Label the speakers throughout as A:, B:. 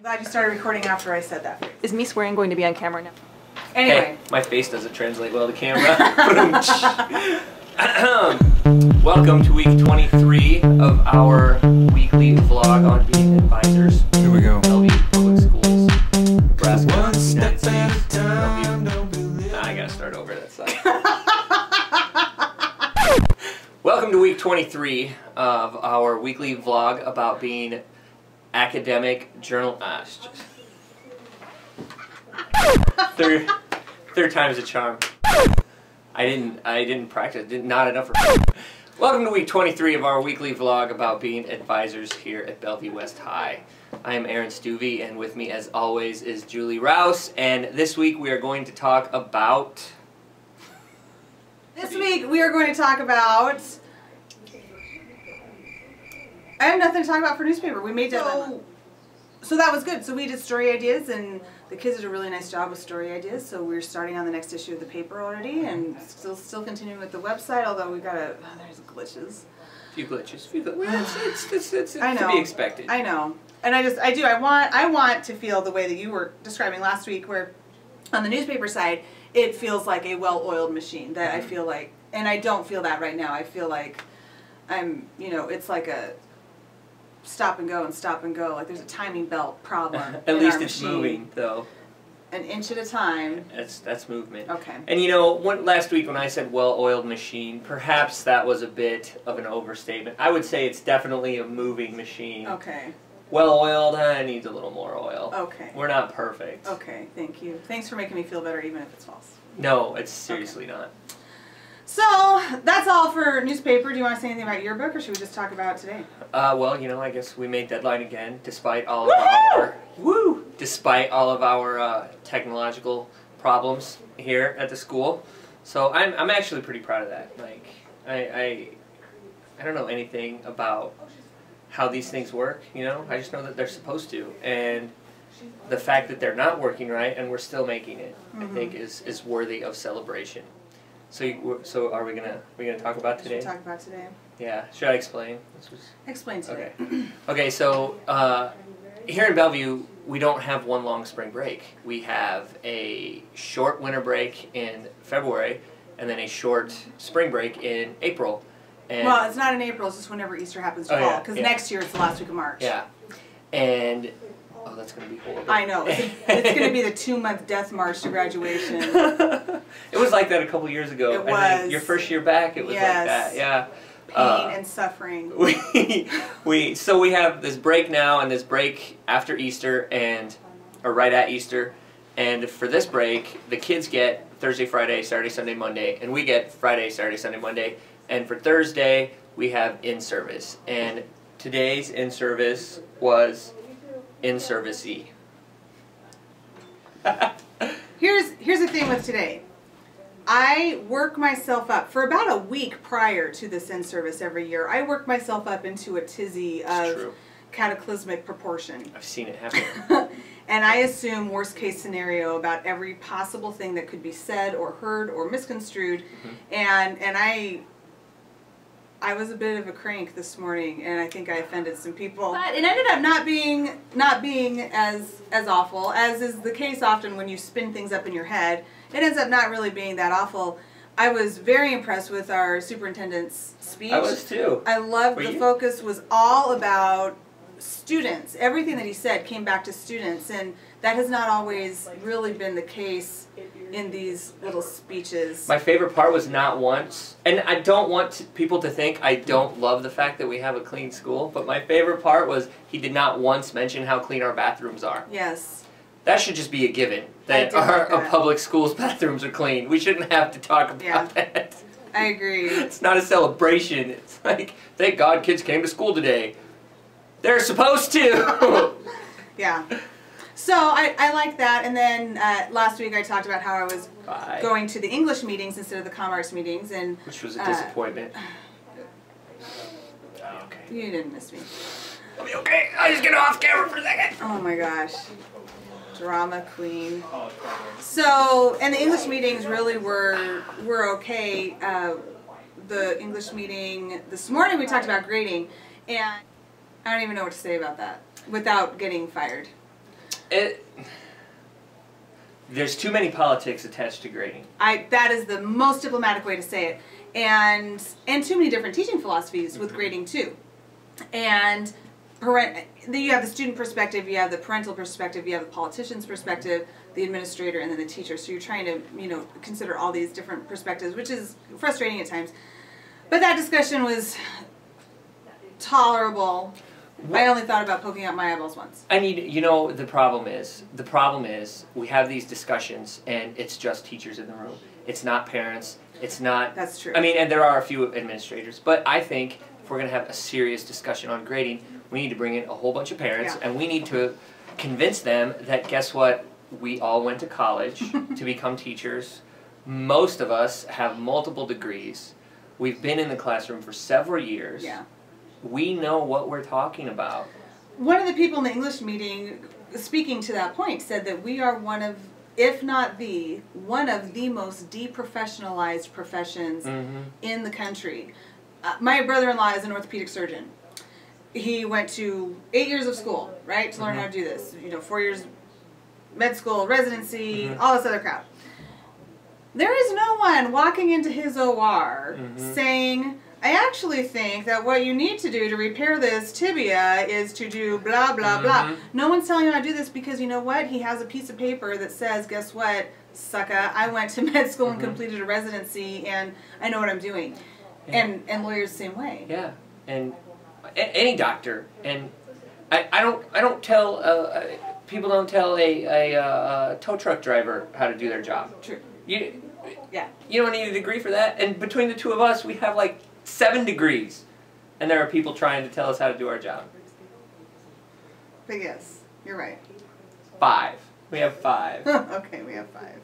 A: Glad you started recording after I said that.
B: Is me swearing going to be on camera now?
A: Anyway.
C: Hey, my face doesn't translate well to camera. Welcome to week 23 of our weekly vlog on being advisors.
D: Here we go.
C: Bellevue Public Schools, Nebraska, United States. Bellevue. I gotta start over that side. Welcome to week 23 of our weekly vlog about being academic journal. Third time's a charm. I didn't practice. Not enough. Welcome to week 23 of our weekly vlog about being advisors here at Bellevue West High. I am Aaron Stuvey, and with me, as always, is Julie Rouse. And this week we are going to talk about.
A: This week we are going to talk about. I have nothing to talk about for newspaper. We made that. So that was good. So we did story ideas, and the kids did a really nice job with story ideas. So we're starting on the next issue of the paper already, and still continuing with the website. Although we got there's glitches.
C: A few glitches. Well, it's to be expected.
A: I know, and I want to feel the way that you were describing last week, where on the newspaper side it feels like a well-oiled machine. That I feel like, and I don't feel that right now. I feel like it's like a stop and go and stop and go. Like there's a timing belt problem.
C: At least it's moving, though.
A: An inch at a time.
C: That's movement.
A: Okay.
C: And last week when I said well-oiled machine, perhaps that was a bit of an overstatement. I would say it's definitely a moving machine.
A: Okay.
C: Well-oiled, needs a little more oil.
A: Okay.
C: We're not perfect.
A: Okay, thank you. Thanks for making me feel better, even if it's false.
C: No, it's seriously not.
A: So, that's all for newspaper. Do you want to say anything about your book, or should we just talk about it today?
C: Well, I guess we made deadline again, despite all of despite all of our technological problems here at the school. So I'm actually pretty proud of that. Like, I don't know anything about how these things work, I just know that they're supposed to. And the fact that they're not working right and we're still making it, I think is worthy of celebration. So are we gonna talk about today?
A: Should we talk about today?
C: Yeah. Should I explain?
A: Explain today.
C: Okay. Okay. So here in Bellevue, we don't have one long spring break. We have a short winter break in February, and then a short spring break in April. And
A: well, it's not in April. It's just whenever Easter happens to fall. Because next year it's the last week of March.
C: Yeah. And oh, that's going to be horrible.
A: I know. It's going to be the 2-month death march to graduation.
C: It was like that a couple years ago.
A: It was.
C: Your first year back, it was like that. Yeah.
A: Pain and suffering.
C: So we have this break now and this break after Easter or right at Easter. And for this break, the kids get Thursday, Friday, Saturday, Sunday, Monday. And we get Friday, Saturday, Sunday, Monday. And for Thursday, we have in-service. And today's in-service was in-service-y.
A: Here's the thing with today. I work myself up for about a week prior to this in-service every year. I work myself up into a tizzy of cataclysmic proportion.
C: I've seen it happen.
A: And I assume worst case scenario about every possible thing that could be said or heard or misconstrued. And I was a bit of a crank this morning, and I think I offended some people. But it ended up not being as awful, as is the case often when you spin things up in your head. It ends up not really being that awful. I was very impressed with our superintendent's speech.
C: I was too.
A: I loved the focus was all about students. Everything that he said came back to students, and that has not always really been the case in these little speeches.
C: My favorite part was not once, and I don't want people to think I don't love the fact that we have a clean school, but my favorite part was he did not once mention how clean our bathrooms are.
A: Yes.
C: That should just be a given, that our public schools' bathrooms are clean. We shouldn't have to talk about that.
A: I agree.
C: It's not a celebration. It's like, thank God kids came to school today. They're supposed to.
A: Yeah. So I like that, and then last week I talked about how I was going to the English meetings instead of the Commerce meetings, and
C: which was a disappointment.
A: Okay. You didn't miss me.
C: I'll be okay. I'll just get off camera for a second.
A: Oh my gosh. Drama queen. So, and the English meetings really were okay. The English meeting this morning we talked about grading, and I don't even know what to say about that without getting fired.
C: There's too many politics attached to grading.
A: That is the most diplomatic way to say it, and too many different teaching philosophies with grading too, and you have the student perspective, you have the parental perspective, you have the politician's perspective, the administrator, and then the teacher. So you're trying to consider all these different perspectives, which is frustrating at times. But that discussion was tolerable. I only thought about poking out my eyeballs once.
C: I need, the problem is we have these discussions and it's just teachers in the room. It's not parents. It's not.
A: That's true.
C: I mean, and there are a few administrators, but I think if we're going to have a serious discussion on grading, we need to bring in a whole bunch of parents, and we need to convince them that, guess what, we all went to college to become teachers. Most of us have multiple degrees. We've been in the classroom for several years.
A: Yeah.
C: We know what we're talking about.
A: One of the people in the English meeting, speaking to that point, said that we are one of, if not one of the most deprofessionalized professions in the country. My brother-in-law is an orthopedic surgeon. He went to 8 years of school, right, to learn how to do this. 4 years med school, residency, all this other crap. There is no one walking into his OR saying, I actually think that what you need to do to repair this tibia is to do blah, blah, blah. No one's telling him how to do this because you know what? He has a piece of paper that says, guess what, sucka, I went to med school and completed a residency and I know what I'm doing. Yeah. And lawyers the same way.
C: Yeah, and any doctor. And I don't tell, people don't tell a tow truck driver how to do their job.
A: True.
C: You don't need a degree for that. And between the two of us, we have like 7 degrees, and there are people trying to tell us how to do our job.
A: But yes, you're right.
C: 5. We have 5.
A: Okay, we have 5.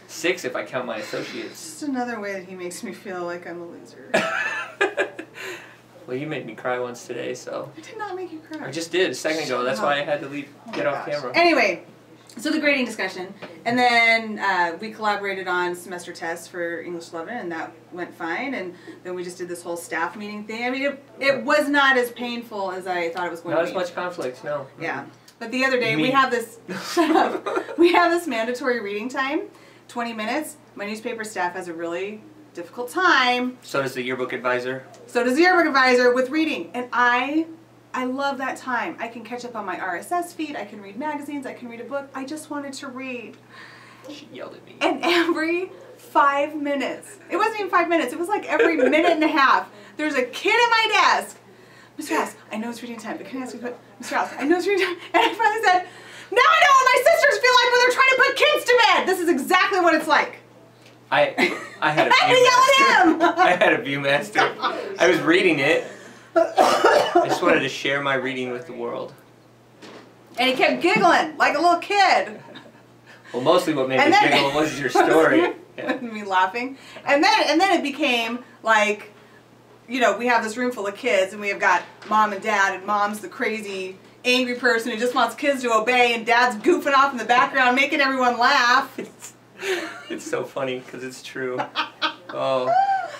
C: 6 if I count my associates.
A: Just another way that he makes me feel like I'm a loser.
C: Well, you made me cry once today, so.
A: I did not make you cry.
C: I just did a second ago. That's why I had to leave, get off camera.
A: Anyway. So the grading discussion, and then we collaborated on semester tests for English 11, and that went fine, and then we just did this whole staff meeting thing. I mean, it was not as painful as I thought it was going to be.
C: Not as much conflict, no.
A: Yeah. But the other day, we have this, shut up, we have this mandatory reading time, 20 minutes. My newspaper staff has a really difficult time.
C: So does the yearbook advisor.
A: So does the yearbook advisor with reading, and I love that time. I can catch up on my RSS feed, I can read magazines, I can read a book. I just wanted to read.
C: She yelled at me.
A: And every 5 minutes, it wasn't even 5 minutes, it was like every minute and a half, there's a kid at my desk. Mr. House, I know it's reading time, but can I ask you a question? Mr. House, I know it's reading time. And I finally said, now I know what my sisters feel like when they're trying to put kids to bed. This is exactly what it's like.
C: I had a Viewmaster. I had a Viewmaster. I was reading it. I just wanted to share my reading with the world.
A: And he kept giggling like a little kid.
C: Well, mostly what made me giggle was your story.
A: Yeah. Me laughing. And then it became like, we have this room full of kids, and we have got mom and dad, and mom's the crazy, angry person who just wants kids to obey, and dad's goofing off in the background, making everyone laugh.
C: It's so funny, because it's true. Oh.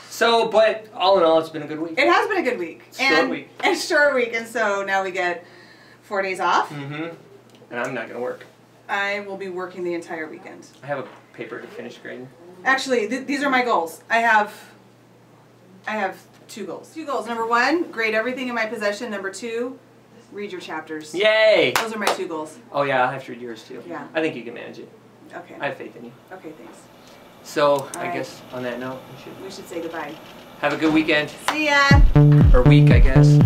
C: So, but all in all, it's been a good week.
A: It has been a good week.
C: Short week.
A: And short week, and so now we get 4 days off.
C: And I'm not going to work.
A: I will be working the entire weekend.
C: I have a paper to finish grading.
A: Actually, these are my goals. I have 2 goals. 2 goals. Number 1, grade everything in my possession. Number 2, read your chapters.
C: Yay!
A: Those are my 2 goals.
C: Oh yeah, I'll have to read yours too.
A: Yeah.
C: I think you can manage it.
A: Okay.
C: I have faith in you.
A: Okay, thanks.
C: So, I guess on that note,
A: we should say goodbye.
C: Have a good weekend.
A: See ya!
C: Or week, I guess.